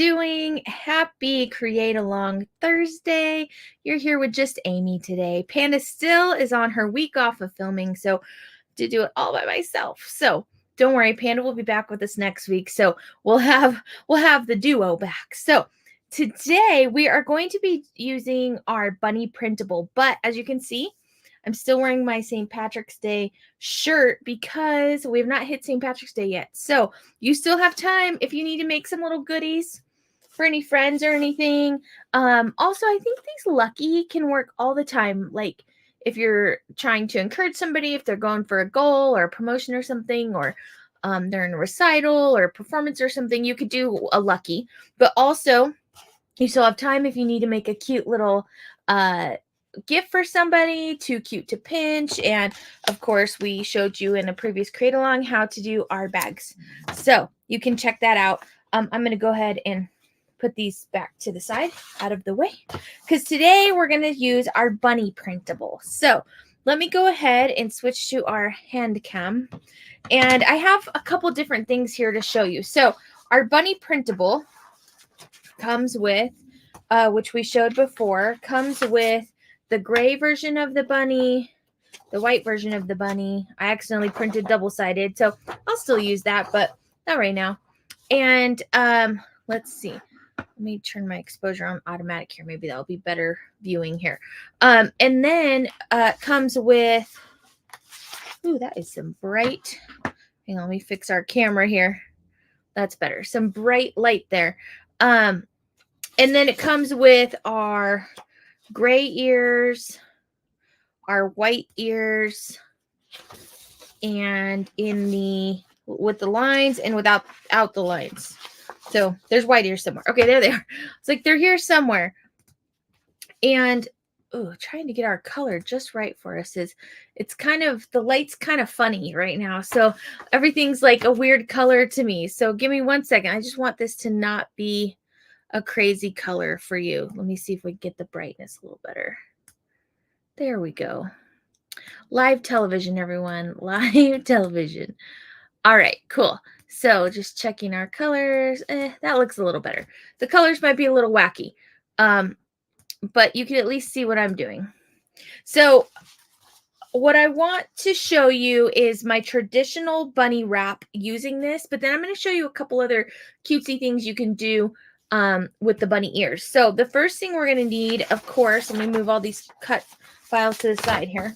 doing? Happy Create Along Thursday. You're here with just Amy today. Panda still is on her week off of filming, so to do it all by myself. So don't worry, Panda will be back with us next week. So we'll have the duo back. So today we are going to be using our bunny printable, but as you can see, I'm still wearing my St. Patrick's Day shirt because we have not hit St. Patrick's Day yet. So you still have time if you need to make some little goodies for any friends or anything. Also, I think these Lucky can work all the time. Like if you're trying to encourage somebody, if they're going for a goal or a promotion or something, or they're in a recital or a performance or something, you could do a Lucky. But also, you still have time if you need to make a cute little gift for somebody, too cute to pinch. And of course, we showed you in a previous Create Along how to do our bags. So you can check that out. I'm going to go ahead and put these back to the side out of the way because today we're going to use our bunny printable. So let me go ahead and switch to our hand cam. And I have a couple different things here to show you. So our bunny printable comes with, which we showed before, comes with the gray version of the bunny, the white version of the bunny. I accidentally printed double-sided, so I'll still use that, but not right now. And let's see. Let me turn my exposure on automatic here. Maybe that'll be better viewing here. And then comes with, ooh, that is some bright, hang on, let me fix our camera here. That's better. Some bright light there. And then it comes with our gray ears, our white ears, and with the lines and without the lines. So there's white ears somewhere. Okay, there they are. It's like they're here somewhere. And trying to get our color just right for us is, it's kind of, the light's kind of funny right now. So everything's like a weird color to me. So give me 1 second. I just want this to not be a crazy color for you. Let me see if we get the brightness a little better. There we go. Live television, everyone. Live television. All right, cool. So just checking our colors. That looks a little better. The colors might be a little wacky, but you can at least see what I'm doing. So what I want to show you is my traditional bunny wrap using this, but then I'm going to show you a couple other cutesy things you can do with the bunny ears. So the first thing we're going to need, of course, let me move all these cut files to the side here.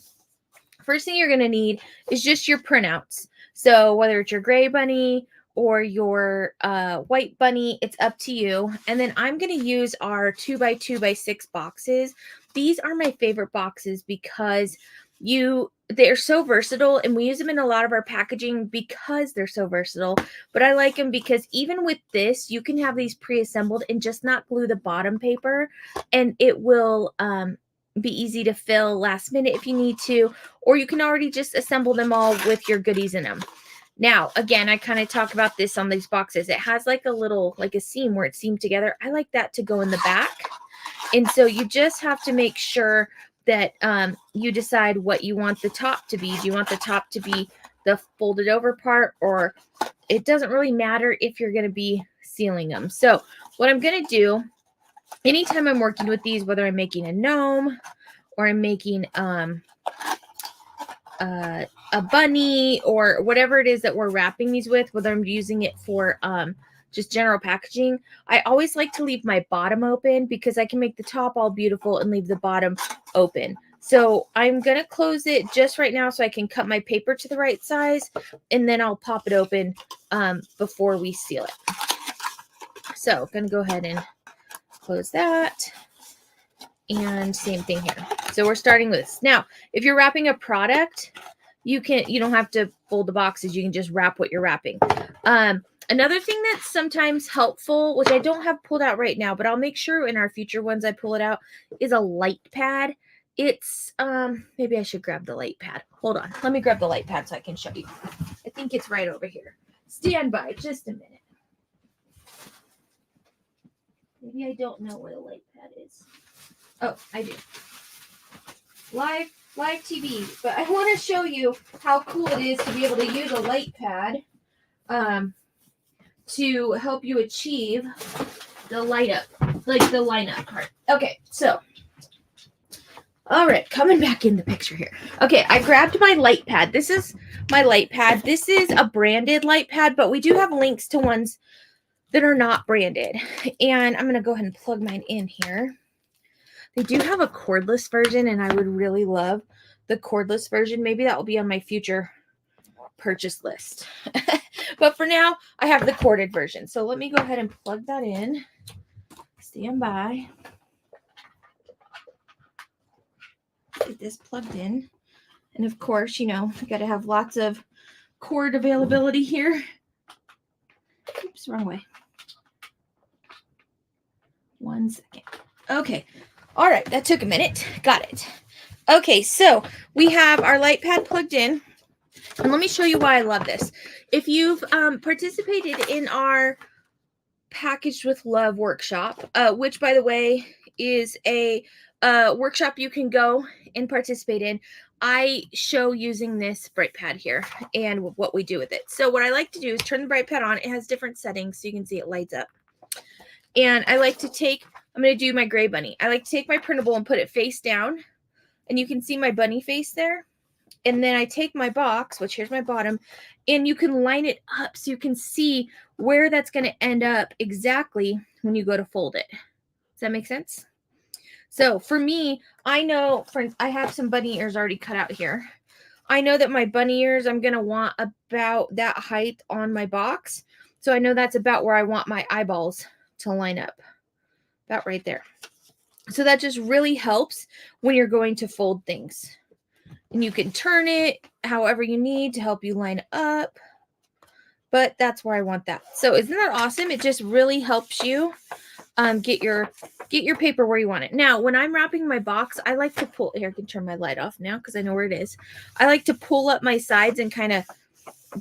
First thing you're going to need is just your printouts. So whether it's your gray bunny or your white bunny, it's up to you. And then I'm going to use our 2x2x6 boxes. These are my favorite boxes because they're so versatile, and we use them in a lot of our packaging because they're so versatile. But I like them because even with this, you can have these pre-assembled and just not glue the bottom paper, and it will be easy to fill last minute if you need to, or you can already just assemble them all with your goodies in them. Now, again, I kind of talk about this on these boxes. It has like a little, like a seam where it's seamed together. I like that to go in the back. And so you just have to make sure that you decide what you want the top to be. Do you want the top to be the folded over part, or it doesn't really matter if you're going to be sealing them. So what I'm going to do, anytime I'm working with these, whether I'm making a gnome or I'm making a bunny or whatever it is that we're wrapping these with, whether I'm using it for just general packaging, I always like to leave my bottom open because I can make the top all beautiful and leave the bottom open. So I'm going to close it just right now so I can cut my paper to the right size, and then I'll pop it open before we seal it. So I'm going to go ahead and close that. And same thing here. So we're starting with this. Now, if you're wrapping a product, you don't have to fold the boxes. You can just wrap what you're wrapping. Another thing that's sometimes helpful, which I don't have pulled out right now, but I'll make sure in our future ones I pull it out, is a light pad. It's, maybe I should grab the light pad. Hold on. Let me grab the light pad so I can show you. I think it's right over here. Stand by just a minute. Maybe I don't know where the light pad is. Oh, I do. Live TV. But I want to show you how cool it is to be able to use a light pad to help you achieve the light up, like the line up part. Okay, so. All right, coming back in the picture here. Okay, I grabbed my light pad. This is my light pad. This is a branded light pad, but we do have links to ones that are not branded. And I'm going to go ahead and plug mine in here. They do have a cordless version, and I would really love the cordless version. Maybe that will be on my future purchase list. But for now, I have the corded version. So let me go ahead and plug that in. Stand by. Get this plugged in. And of course, you know, I got to have lots of cord availability here. Oops, wrong way. 1 second. Okay. All right. That took a minute. Got it. Okay. So we have our light pad plugged in. And let me show you why I love this. If you've participated in our Packaged with Love workshop, which, by the way, is a workshop you can go and participate in, I show using this bright pad here and what we do with it. So what I like to do is turn the bright pad on. It has different settings, so you can see it lights up. And I like to take, I'm going to do my gray bunny. I like to take my printable and put it face down. And you can see my bunny face there. And then I take my box, which here's my bottom, and you can line it up so you can see where that's going to end up exactly when you go to fold it. Does that make sense? So for me, I know, I have some bunny ears already cut out here. I know that my bunny ears, I'm going to want about that height on my box. So I know that's about where I want my eyeballs to line up. About right there. So that just really helps when you're going to fold things. And you can turn it however you need to help you line up. But that's where I want that. So isn't that awesome? It just really helps you get your paper where you want it. Now, when I'm wrapping my box, I like to pull, here I can turn my light off now because I know where it is. I like to pull up my sides and kind of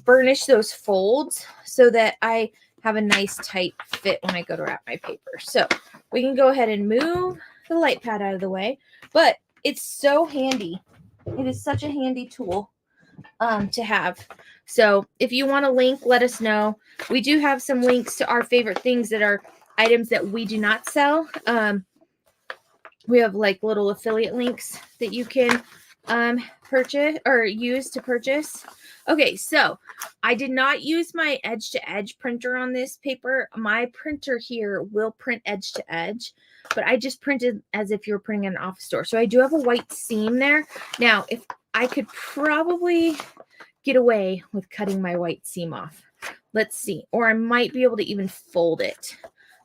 burnish those folds so that I have a nice tight fit when I go to wrap my paper. So we can go ahead and move the light pad out of the way, but it's so handy. It is such a handy tool to have. So if you want a link, let us know. We do have some links to our favorite things that are items that we do not sell. We have like little affiliate links that you can purchase or use to purchase. Okay, so I did not use my edge-to-edge printer on this paper. My printer here will print edge-to-edge, but I just printed as if you were printing in an office store. So I do have a white seam there. Now, if I could probably get away with cutting my white seam off. Let's see. Or I might be able to even fold it.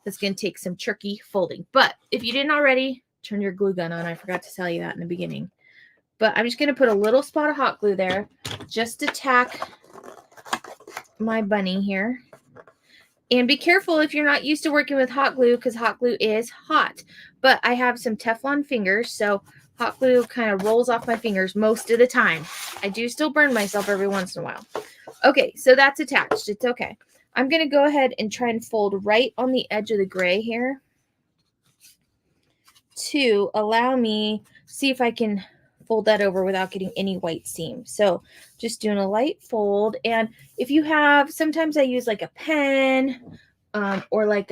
That's going to take some tricky folding. But if you didn't already, turn your glue gun on. I forgot to tell you that in the beginning. But I'm just going to put a little spot of hot glue there just to tack my bunny here. And be careful if you're not used to working with hot glue because hot glue is hot. But I have some Teflon fingers, so hot glue kind of rolls off my fingers most of the time. I do still burn myself every once in a while. Okay, so that's attached. It's okay. I'm going to go ahead and try and fold right on the edge of the gray here to allow me, see if I can fold that over without getting any white seam. So just doing a light fold. And if you have, sometimes I use like a pen or like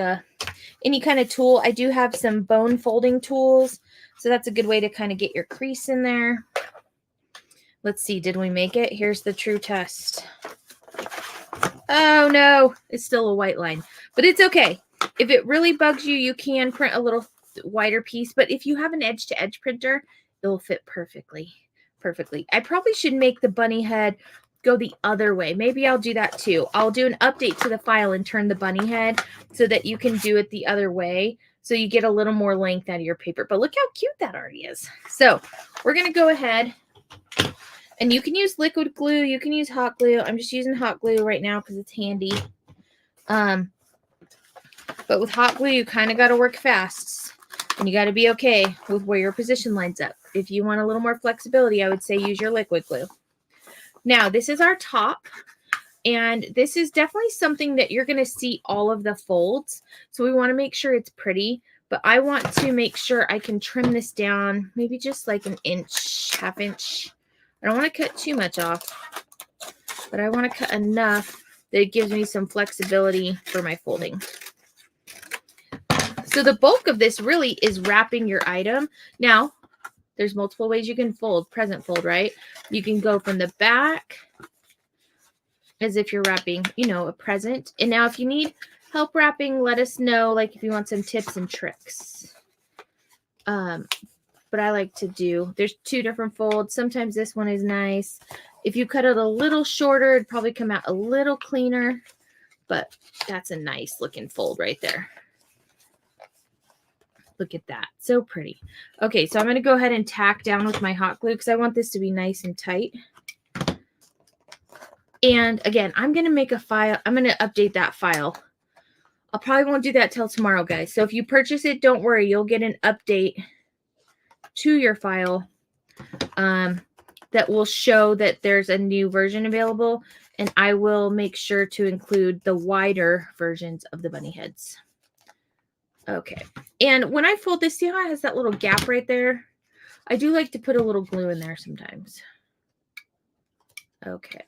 any kind of tool. I do have some bone folding tools. So that's a good way to kind of get your crease in there. Let's see, did we make it? Here's the true test. Oh no, it's still a white line, but it's okay. If it really bugs you, you can print a little wider piece, but if you have an edge-to-edge printer, it'll fit perfectly. I probably should make the bunny head go the other way. Maybe I'll do that too. I'll do an update to the file and turn the bunny head so that you can do it the other way. So you get a little more length out of your paper. But look how cute that already is. So we're going to go ahead. And you can use liquid glue. You can use hot glue. I'm just using hot glue right now because it's handy. But with hot glue, you kind of got to work fast. And you got to be okay with where your position lines up. If you want a little more flexibility, I would say use your liquid glue. Now, this is our top. And this is definitely something that you're going to see all of the folds. So we want to make sure it's pretty. But I want to make sure I can trim this down maybe just like an inch, half inch. I don't want to cut too much off, but I want to cut enough that it gives me some flexibility for my folding. So the bulk of this really is wrapping your item. Now, there's multiple ways you can fold, present fold, right? You can go from the back as if you're wrapping, you know, a present. And now if you need help wrapping, let us know, like if you want some tips and tricks. But I like to do, there's 2 different folds. Sometimes this one is nice. If you cut it a little shorter, it'd probably come out a little cleaner, but that's a nice looking fold right there. Look at that. So pretty. Okay, so I'm going to go ahead and tack down with my hot glue because I want this to be nice and tight. And again, I'm going to make a file. I'm going to update that file. I'll probably won't do that till tomorrow, guys. So if you purchase it, don't worry. You'll get an update to your file that will show that there's a new version available. And I will make sure to include the wider versions of the bunny heads. Okay. And when I fold this, see how it has that little gap right there? I do like to put a little glue in there sometimes. Okay.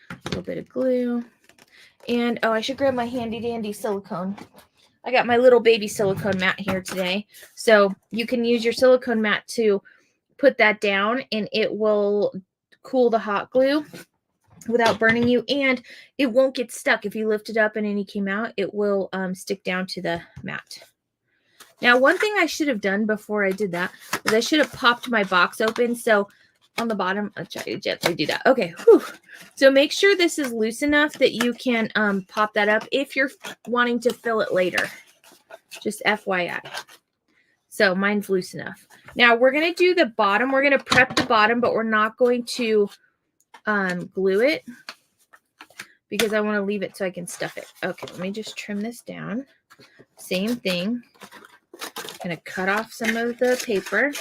A little bit of glue. And, oh, I should grab my handy dandy silicone. I got my little baby silicone mat here today. So you can use your silicone mat to put that down and it will cool the hot glue without burning you, and it won't get stuck. If you lift it up and any came out, it will stick down to the mat. Now, one thing I should have done before I did that was I should have popped my box open. So on the bottom, I'll try to gently do that. Okay. Whew. So make sure this is loose enough that you can pop that up if you're wanting to fill it later. Just FYI. So mine's loose enough. Now we're going to do the bottom. We're going to prep the bottom, but we're not going to glue it because I want to leave it so I can stuff it. Okay, let me just trim this down. Same thing. Going to cut off some of the paper.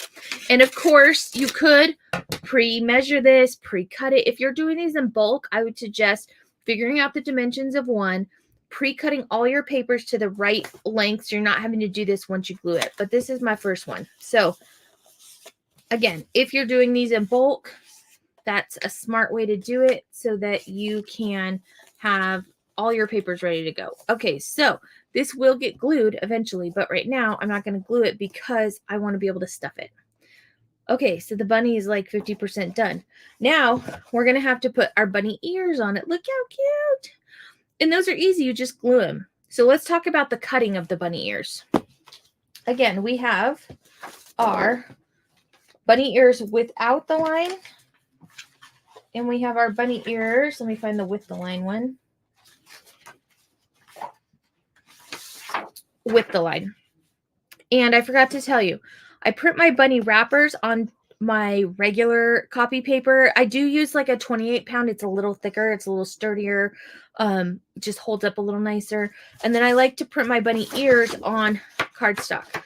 And of course, you could pre-measure this, pre-cut it. If you're doing these in bulk, I would suggest figuring out the dimensions of one, pre-cutting all your papers to the right length so you're not having to do this once you glue it. But this is my first one. So again, if you're doing these in bulk, that's a smart way to do it so that you can have all your papers ready to go. Okay, so this will get glued eventually, but right now I'm not going to glue it because I want to be able to stuff it. Okay, so the bunny is like 50% done. Now we're going to have to put our bunny ears on it. Look how cute. And those are easy. You just glue them. So let's talk about the cutting of the bunny ears. Again, we have our bunny ears without the line. And we have our bunny ears. Let me find the with the line one. With the line. And I forgot to tell you, I print my bunny wrappers on my regular copy paper. I do use like a 28 pound. It's a little thicker. It's a little sturdier. Just holds up a little nicer. And then I like to print my bunny ears on cardstock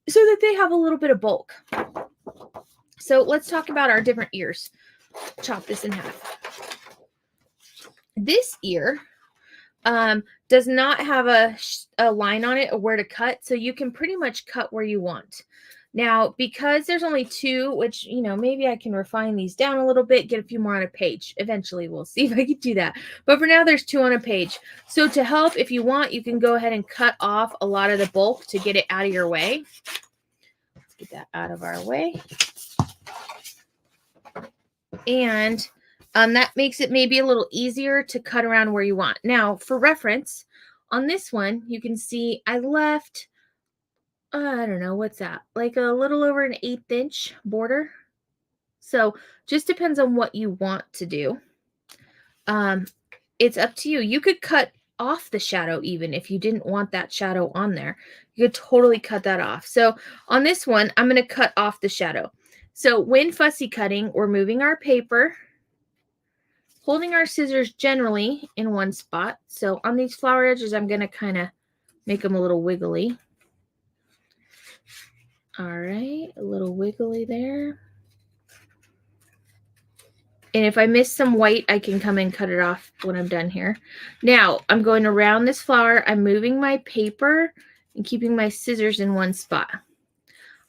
so that they have a little bit of bulk. So let's talk about our different ears. Chop this in half. This ear does not have a line on it or where to cut, so you can pretty much cut where you want. Now, because there's only 2, which, you know, maybe I can refine these down a little bit, get a few more on a page. Eventually, we'll see if I can do that. But for now, there's 2 on a page. So to help, if you want, you can go ahead and cut off a lot of the bulk to get it out of your way. Let's get that out of our way. And that makes it maybe a little easier to cut around where you want. Now, for reference, on this one, you can see I left, I don't know, what's that? Like a little over an 1/8 inch border. So just depends on what you want to do. It's up to you. You could cut off the shadow even if you didn't want that shadow on there. You could totally cut that off. So on this one, I'm going to cut off the shadow. So when fussy cutting, we're moving our paper, holding our scissors generally in one spot. So on these flower edges, I'm going to kind of make them a little wiggly. All right, a little wiggly there. And if I miss some white, I can come and cut it off when I'm done here. Now, I'm going around this flower. I'm moving my paper and keeping my scissors in one spot.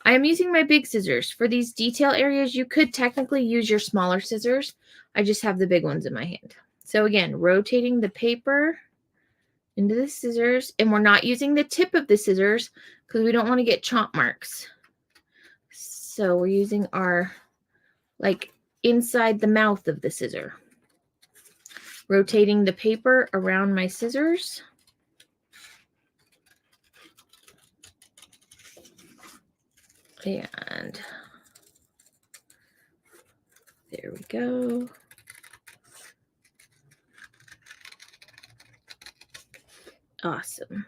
I am using my big scissors. For these detail areas, you could technically use your smaller scissors. I just have the big ones in my hand. So again, rotating the paper into the scissors, and we're not using the tip of the scissors because we don't want to get chomp marks. So we're using our, like, inside the mouth of the scissor. Rotating the paper around my scissors. And there we go. Awesome.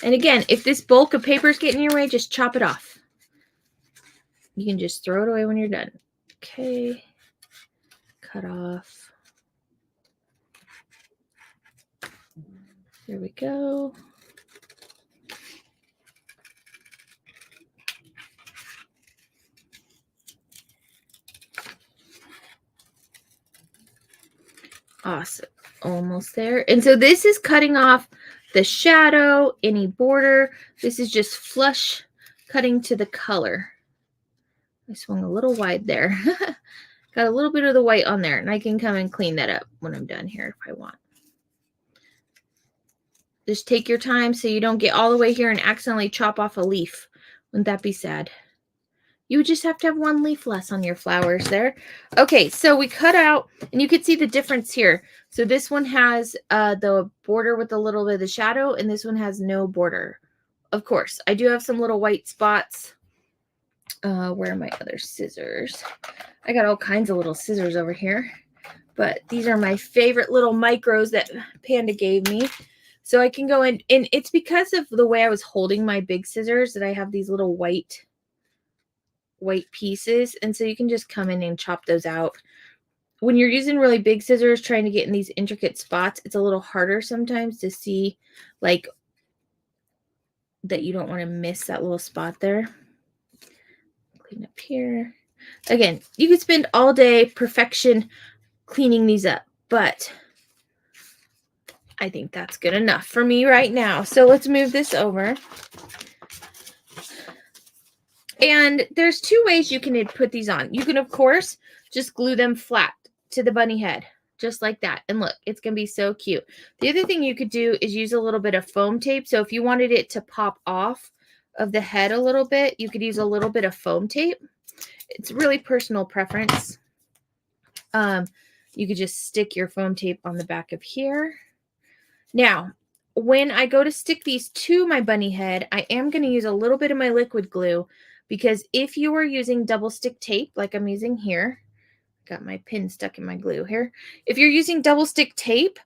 And again, if this bulk of paper is getting in your way, just chop it off. You can just throw it away when you're done. Okay. Cut off. There we go. Awesome. Almost there. And so this is cutting off the shadow, any border. This is just flush cutting to the color. I swung a little wide there. Got a little bit of the white on there, and I can come and clean that up when I'm done here if I want. Just take your time so you don't get all the way here and accidentally chop off a leaf. Wouldn't that be sad? You would just have to have one leaf less on your flowers there. Okay, so we cut out, and you can see the difference here. So this one has the border with a little bit of the shadow, and this one has no border. Of course, I do have some little white spots. Where are my other scissors? I got all kinds of little scissors over here, but these are my favorite little micros that Panda gave me. So I can go in, and it's because of the way I was holding my big scissors that I have these little white pieces, and so you can just come in and chop those out. When you're using really big scissors trying to get in these intricate spots, it's a little harder sometimes to see, like, that you don't want to miss that little spot there. Clean up here. Again, you could spend all day perfection cleaning these up, but I think that's good enough for me right now. So let's move this over. And there's two ways you can put these on. You can, of course, just glue them flat to the bunny head, just like that. And look, it's going to be so cute. The other thing you could do is use a little bit of foam tape. So if you wanted it to pop off of the head a little bit, you could use a little bit of foam tape. It's really personal preference. You could just stick your foam tape on the back of here. Now, when I go to stick these to my bunny head, I am going to use a little bit of my liquid glue, because if you are using double stick tape like I'm using here, got my pin stuck in my glue here. If you're using double stick tape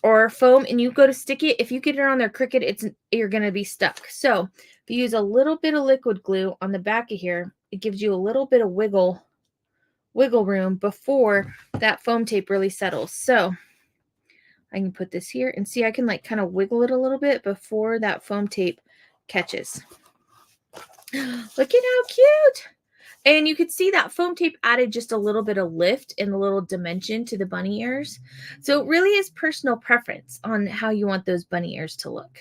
or foam and you go to stick it, if you get it on there crooked, you're going to be stuck. So if you use a little bit of liquid glue on the back of here, it gives you a little bit of wiggle room before that foam tape really settles. So I can put this here and see, I can like kind of wiggle it a little bit before that foam tape catches. Look at how cute. And you could see that foam tape added just a little bit of lift and a little dimension to the bunny ears. So it really is personal preference on how you want those bunny ears to look.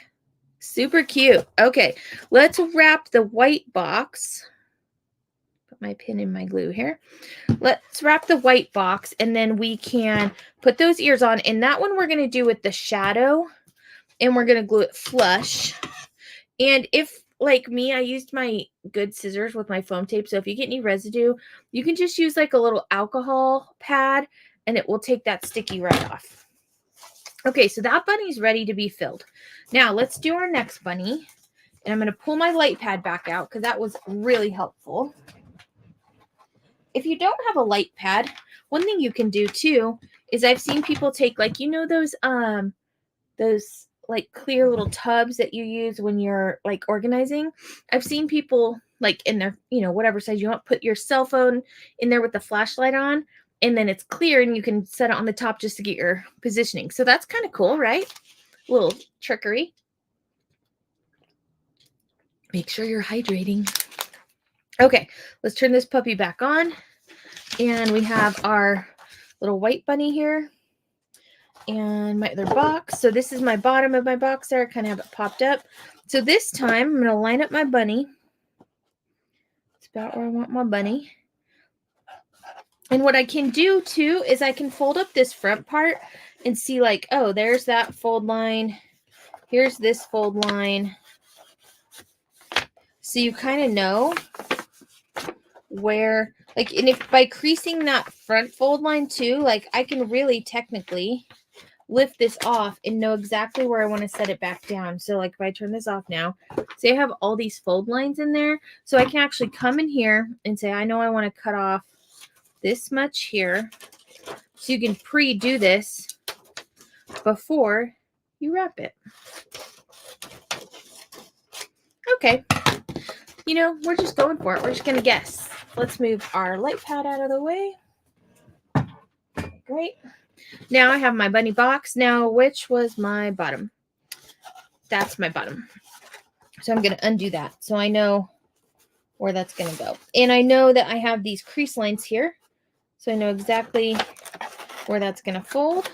Super cute. Okay, let's wrap the white box. Put my pin in my glue here. Let's wrap the white box, and then we can put those ears on. And that one we're going to do with the shadow, and we're going to glue it flush. And if, like me, I used my good scissors with my foam tape. So if you get any residue, you can just use like a little alcohol pad, and it will take that sticky right off. Okay, so that bunny's ready to be filled. Now let's do our next bunny. And I'm going to pull my light pad back out because that was really helpful. If you don't have a light pad, one thing you can do too is I've seen people take, like, you know, those like clear little tubs that you use when you're like organizing. I've seen people like in their, you know, whatever size you want, put your cell phone in there with the flashlight on, and then it's clear and you can set it on the top just to get your positioning. So that's kind of cool, right? A little trickery. Make sure you're hydrating. Okay, let's turn this puppy back on. And we have our little white bunny here. And my other box. So this is my bottom of my box there. I kind of have it popped up. So this time I'm going to line up my bunny. It's about where I want my bunny. And what I can do too is I can fold up this front part and see like, oh, there's that fold line. Here's this fold line. So you kind of know where, like, and if by creasing that front fold line too, like I can really technically lift this off and know exactly where I want to set it back down. So like if I turn this off now, say I have all these fold lines in there, so I can actually come in here and say, I know I want to cut off this much here. So you can pre-do this before you wrap it. Okay, you know, we're just going for it. We're just gonna guess. Let's move our light pad out of the way. Great. Now I have my bunny box. Now, which was my bottom? That's my bottom. So I'm going to undo that so I know where that's going to go. And I know that I have these crease lines here. So I know exactly where that's going to fold.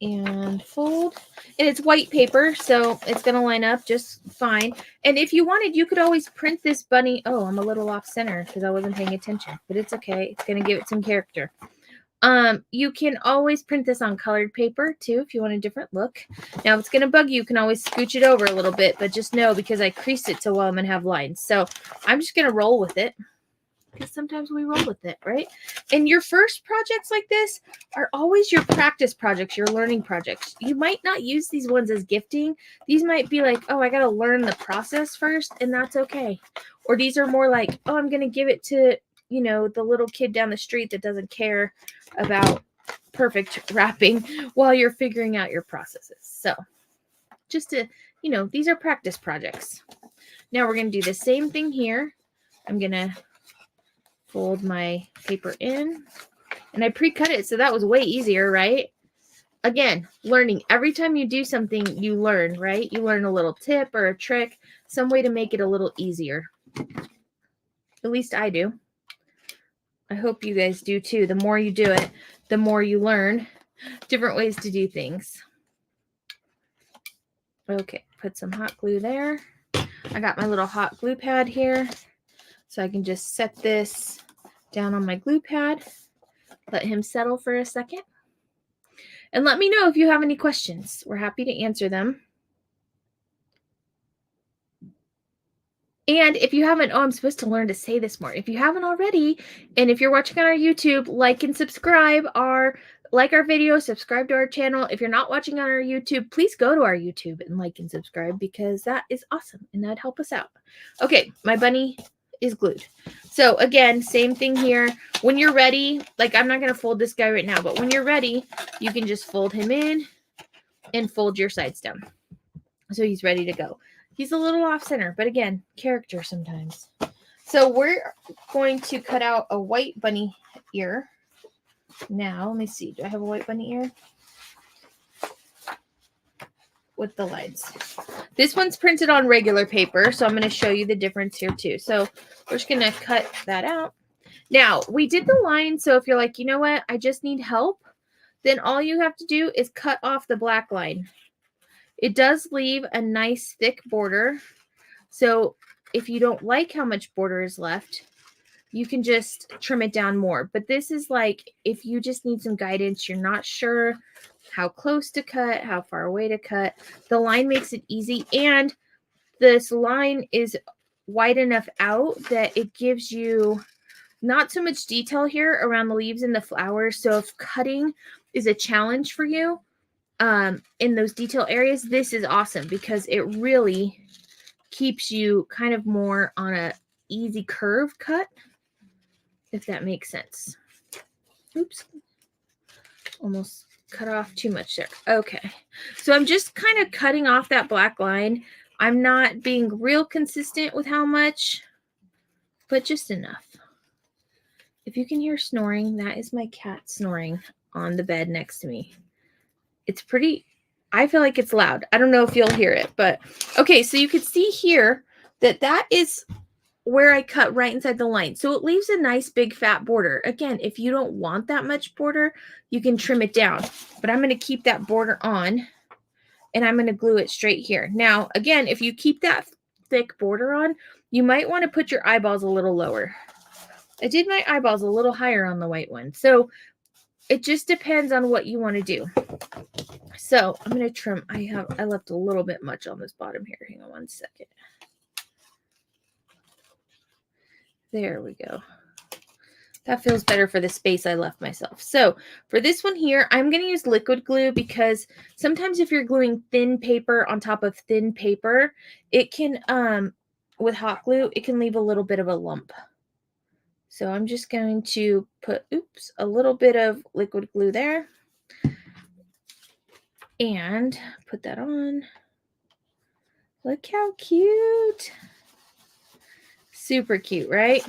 And fold. And it's white paper, so it's going to line up just fine. And if you wanted, you could always print this bunny. Oh, I'm a little off center because I wasn't paying attention. But it's okay. It's going to give it some character. You can always print this on colored paper too if you want a different look. Now, if it's going to bug you, you can always scooch it over a little bit, but just know because I creased it so well, I'm going to have lines. So I'm just going to roll with it because sometimes we roll with it, right? And your first projects like this are always your practice projects, your learning projects. You might not use these ones as gifting. These might be like, oh, I got to learn the process first, and that's okay. Or these are more like, oh, I'm going to give it to, you know, the little kid down the street that doesn't care about perfect wrapping while you're figuring out your processes. So just to, you know, these are practice projects. Now we're going to do the same thing here. I'm going to fold my paper in, and I pre-cut it, so that was way easier, right? Again, learning. Every time you do something, you learn, right? You learn a little tip or a trick, some way to make it a little easier. At least I do. I hope you guys do too. The more you do it, the more you learn different ways to do things. Okay, put some hot glue there. I got my little hot glue pad here, so I can just set this down on my glue pad, let him settle for a second, and let me know if you have any questions. We're happy to answer them. And if you haven't, oh, I'm supposed to learn to say this more. If you haven't already, and if you're watching on our YouTube, like and subscribe like our video, subscribe to our channel. If you're not watching on our YouTube, please go to our YouTube and like and subscribe because that is awesome and that'd help us out. Okay, my bunny is glued. So again, same thing here. When you're ready, like I'm not going to fold this guy right now, but when you're ready, you can just fold him in and fold your sides down. So he's ready to go. He's a little off center, but again, character sometimes. So we're going to cut out a white bunny ear. Now, let me see. Do I have a white bunny ear? With the lines. This one's printed on regular paper, so I'm going to show you the difference here too. So we're just going to cut that out. Now, we did the line, so if you're like, you know what, I just need help, then all you have to do is cut off the black line. It does leave a nice thick border. So if you don't like how much border is left, you can just trim it down more. But this is like if you just need some guidance, you're not sure how close to cut, how far away to cut. The line makes it easy. And this line is wide enough out that it gives you not so much detail here around the leaves and the flowers. So if cutting is a challenge for you, in those detail areas, this is awesome because it really keeps you kind of more on a easy curve cut, if that makes sense. Oops, almost cut off too much there. Okay, so I'm just kind of cutting off that black line. I'm not being real consistent with how much, but just enough. If you can hear snoring, that is my cat snoring on the bed next to me. It's pretty, I feel like it's loud. I don't know if you'll hear it, but okay. So you can see here that that is where I cut right inside the line. So it leaves a nice big fat border. Again, if you don't want that much border, you can trim it down, but I'm going to keep that border on and I'm going to glue it straight here. Now, again, if you keep that thick border on, you might want to put your eyeballs a little lower. I did my eyeballs a little higher on the white one. So it just depends on what you want to do. So I'm going to trim. I left a little bit much on this bottom here. Hang on one second. There we go. That feels better for the space I left myself. So for this one here, I'm going to use liquid glue because sometimes if you're gluing thin paper on top of thin paper, it can, with hot glue, it can leave a little bit of a lump. So I'm just going to put, a little bit of liquid glue there and put that on. Look how cute. Super cute, right?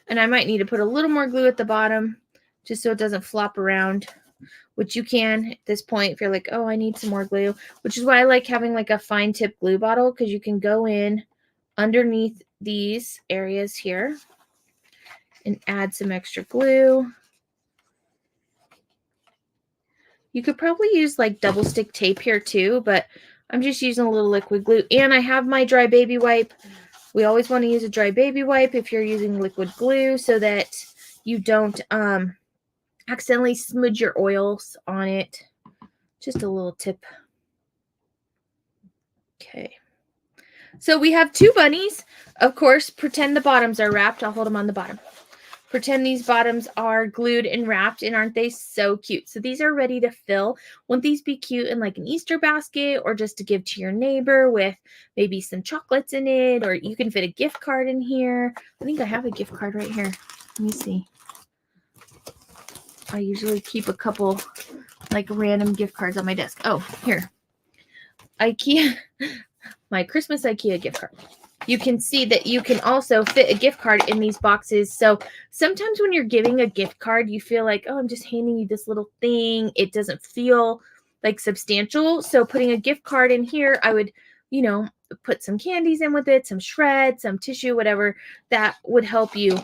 And I might need to put a little more glue at the bottom just so it doesn't flop around, which you can at this point if you're like, oh, I need some more glue, which is why I like having like a fine tip glue bottle, because you can go in underneath these areas here and add some extra glue. You could probably use like double stick tape here too, but I'm just using a little liquid glue. And I have my dry baby wipe. We always want to use a dry baby wipe if you're using liquid glue so that you don't accidentally smudge your oils on it. Just a little tip. Okay. So we have two bunnies. Of course, pretend the bottoms are wrapped. I'll hold them on the bottom. Pretend these bottoms are glued and wrapped, and aren't they so cute? So these are ready to fill. Won't these be cute in like an Easter basket or just to give to your neighbor with maybe some chocolates in it, or you can fit a gift card in here. I think I have a gift card right here. Let me see. I usually keep a couple like random gift cards on my desk. Oh, here. IKEA, my Christmas IKEA gift card. You can see that you can also fit a gift card in these boxes. So sometimes when you're giving a gift card, you feel like, oh, I'm just handing you this little thing. It doesn't feel like substantial. So putting a gift card in here, I would, put some candies in with it, some shreds, some tissue, whatever that would help you,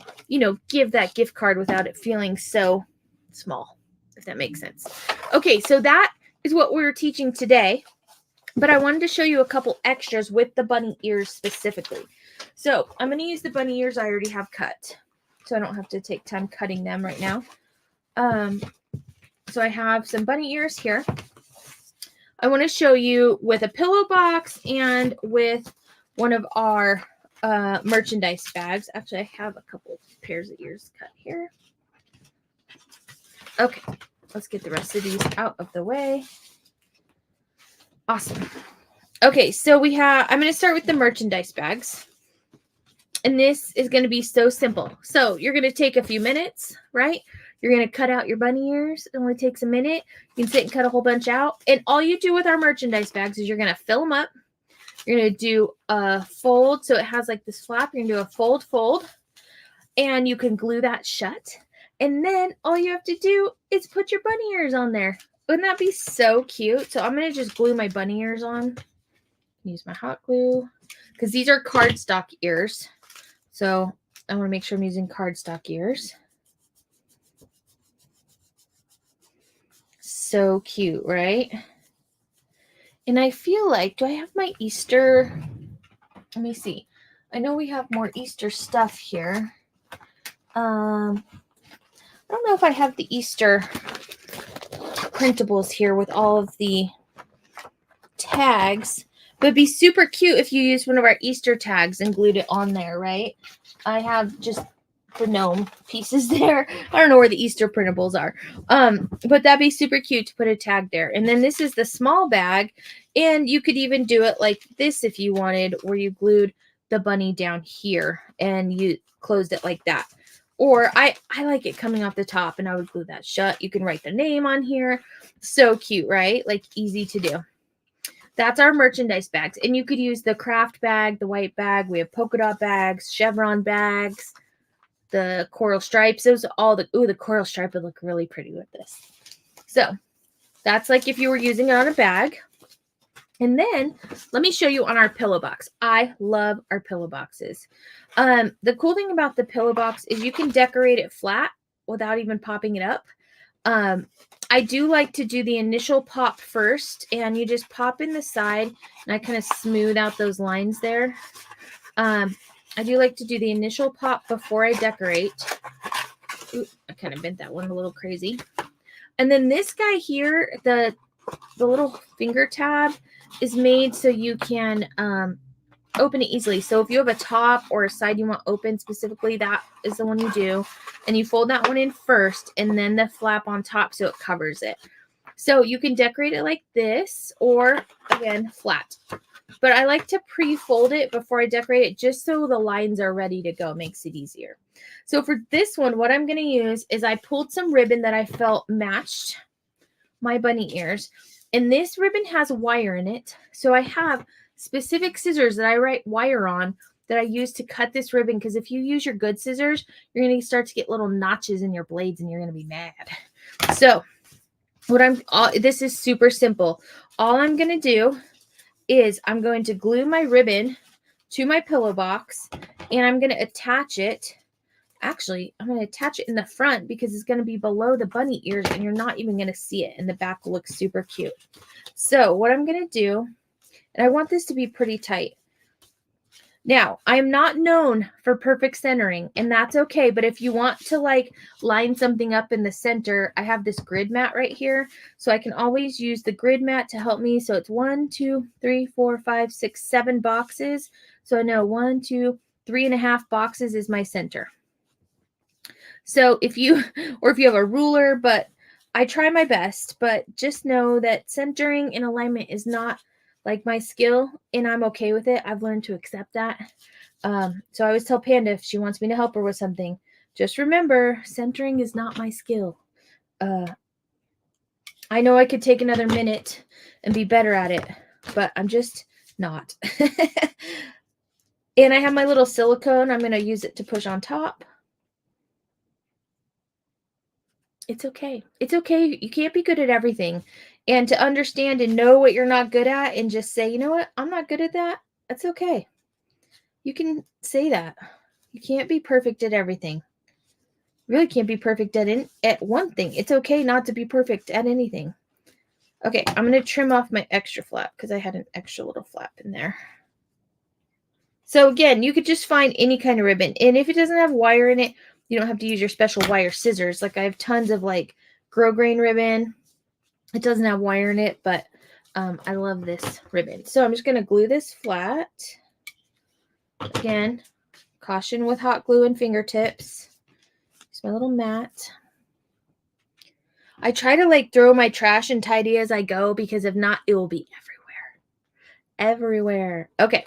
give that gift card without it feeling so small, if that makes sense. Okay, so that is what we're teaching today. But I wanted to show you a couple extras with the bunny ears specifically. So I'm going to use the bunny ears I already have cut, so I don't have to take time cutting them right now. So I have some bunny ears here. I want to show you with a pillow box and with one of our merchandise bags. Actually, I have a couple pairs of ears cut here. Okay, let's get the rest of these out of the way. Awesome. Okay, so I'm going to start with the merchandise bags. And this is going to be so simple. So you're going to take a few minutes, right? You're going to cut out your bunny ears. It only takes a minute. You can sit and cut a whole bunch out. And all you do with our merchandise bags is you're going to fill them up. You're going to do a fold. So it has like this flap. You're going to do a fold. And you can glue that shut. And then all you have to do is put your bunny ears on there. Wouldn't that be so cute? So I'm going to just glue my bunny ears on. Use my hot glue because these are cardstock ears. So I want to make sure I'm using cardstock ears. So cute, right? And I feel like, do I have my Easter? Let me see. I know we have more Easter stuff here. I don't know if I have the Easter printables here with all of the tags, but it'd be super cute if you used one of our Easter tags and glued it on there, right? I have just the gnome pieces there. I don't know where the Easter printables are, but that'd be super cute to put a tag there. And then this is the small bag, and you could even do it like this if you wanted, where you glued the bunny down here and you closed it like that. Or I like it coming off the top, and I would glue that shut. You can write the name on here. So cute, right? Like easy to do. That's our merchandise bags. And you could use the craft bag, the white bag. We have polka dot bags, chevron bags, the coral stripes. Those are all the coral stripe would look really pretty with this. So that's like if you were using it on a bag. And then let me show you on our pillow box. I love our pillow boxes. The cool thing about the pillow box is you can decorate it flat without even popping it up. I do like to do the initial pop first, and you just pop in the side, and I kind of smooth out those lines there. I do like to do the initial pop before I decorate. Ooh, I kind of bent that one a little crazy. And then this guy here, the little finger tab is made so you can open it easily. So if you have a top or a side you want open specifically, that is the one you do. And you fold that one in first and then the flap on top so it covers it. So you can decorate it like this or, again, flat. But I like to pre-fold it before I decorate it just so the lines are ready to go. Makes it easier. So for this one, what I'm going to use is I pulled some ribbon that I felt matched my bunny ears. And this ribbon has wire in it. So I have specific scissors that I write wire on that I use to cut this ribbon, because if you use your good scissors, you're going to start to get little notches in your blades and you're going to be mad. So this is super simple. All I'm going to do is I'm going to glue my ribbon to my pillow box and I'm going to attach it. Actually, I'm going to attach it in the front because it's going to be below the bunny ears and you're not even going to see it, and the back will look super cute. So what I'm going to do, and I want this to be pretty tight. Now, I'm not known for perfect centering, and that's okay, but if you want to like line something up in the center, I have this grid mat right here, so I can always use the grid mat to help me. So it's 1, 2, 3, 4, 5, 6, 7 boxes. So I know 1, 2, 3.5 boxes is my center. So if you have a ruler, but I try my best, but just know that centering and alignment is not like my skill, and I'm okay with it. I've learned to accept that. So I always tell Panda if she wants me to help her with something, just remember, centering is not my skill. I know I could take another minute and be better at it, but I'm just not. And I have my little silicone. I'm going to use it to push on top. It's okay. It's okay. You can't be good at everything. And to understand and know what you're not good at and just say, you know what, I'm not good at that. That's okay. You can say that. You can't be perfect at everything. You really can't be perfect at one thing. It's okay not to be perfect at anything. Okay, I'm going to trim off my extra flap because I had an extra little flap in there. So again, you could just find any kind of ribbon. And if it doesn't have wire in it, you don't have to use your special wire scissors. Like I have tons of like grosgrain ribbon. It doesn't have wire in it, but I love this ribbon. So I'm just going to glue this flat. Again, caution with hot glue and fingertips. It's my little mat. I try to like throw my trash and tidy as I go, because if not, it will be everywhere. Okay.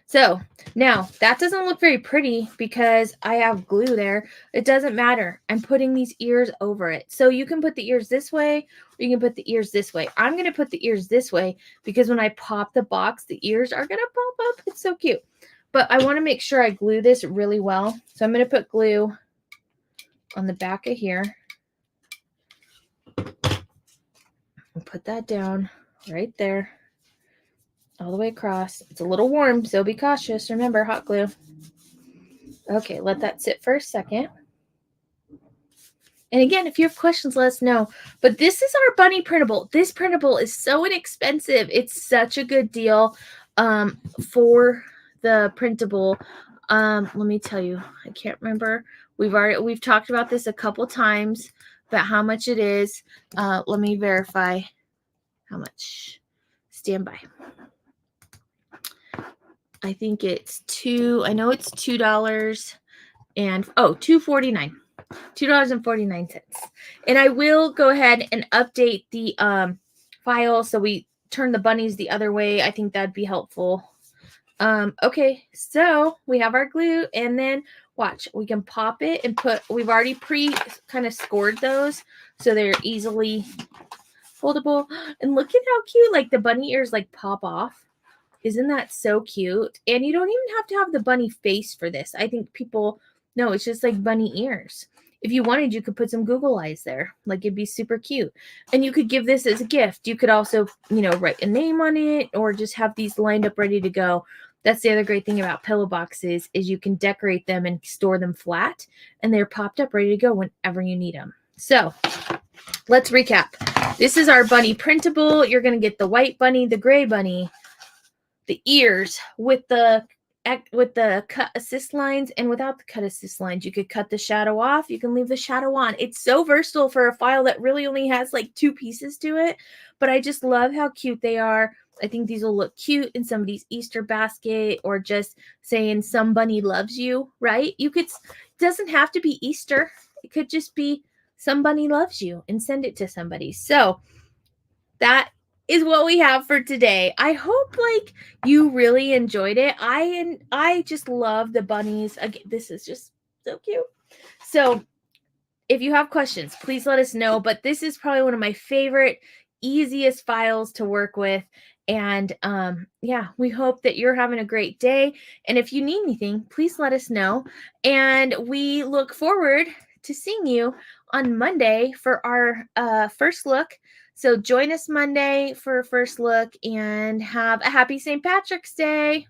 So now that doesn't look very pretty because I have glue there. It doesn't matter. I'm putting these ears over it. So you can put the ears this way, or you can put the ears this way. I'm going to put the ears this way because when I pop the box, the ears are going to pop up. It's so cute. But I want to make sure I glue this really well. So I'm going to put glue on the back of here. And put that down right there. All the way across. It's a little warm, so be cautious. Remember, hot glue. Okay, let that sit for a second. And again, if you have questions, let us know. But this is our bunny printable. This printable is so inexpensive. It's such a good deal for the printable. Let me tell you, I can't remember. We've talked about this a couple times about how much it is. Let me verify how much. Stand by. I think it's I know it's $2 and $2.49. $2.49. And I will go ahead and update the file so we turn the bunnies the other way. I think that'd be helpful. Okay, so we have our glue, and then watch, we can pop it and we've already kind of scored those so they're easily foldable. And look at how cute, like the bunny ears like pop off. Isn't that so cute? And you don't even have to have the bunny face for this. I think people know it's just like bunny ears. If you wanted, you could put some Google eyes there. Like it'd be super cute. And you could give this as a gift. You could also, write a name on it or just have these lined up ready to go. That's the other great thing about pillow boxes is you can decorate them and store them flat and they're popped up ready to go whenever you need them. So let's recap. This is our bunny printable. You're going to get the white bunny, the gray bunny, the ears with the with the cut assist lines and without the cut assist lines. You could cut the shadow off. You can leave the shadow on. It's so versatile for a file that really only has like 2 pieces to it. But I just love how cute they are. I think these will look cute in somebody's Easter basket or just saying somebody loves you, right? It doesn't have to be Easter. It could just be somebody loves you and send it to somebody. So that is what we have for today. I hope like you really enjoyed it. I just love the bunnies. Again, this is just so cute. So if you have questions, please let us know. But this is probably one of my favorite, easiest files to work with. And yeah, we hope that you're having a great day. And if you need anything, please let us know. And we look forward to seeing you on Monday for our first look. So join us Monday for a first look and have a happy St. Patrick's Day.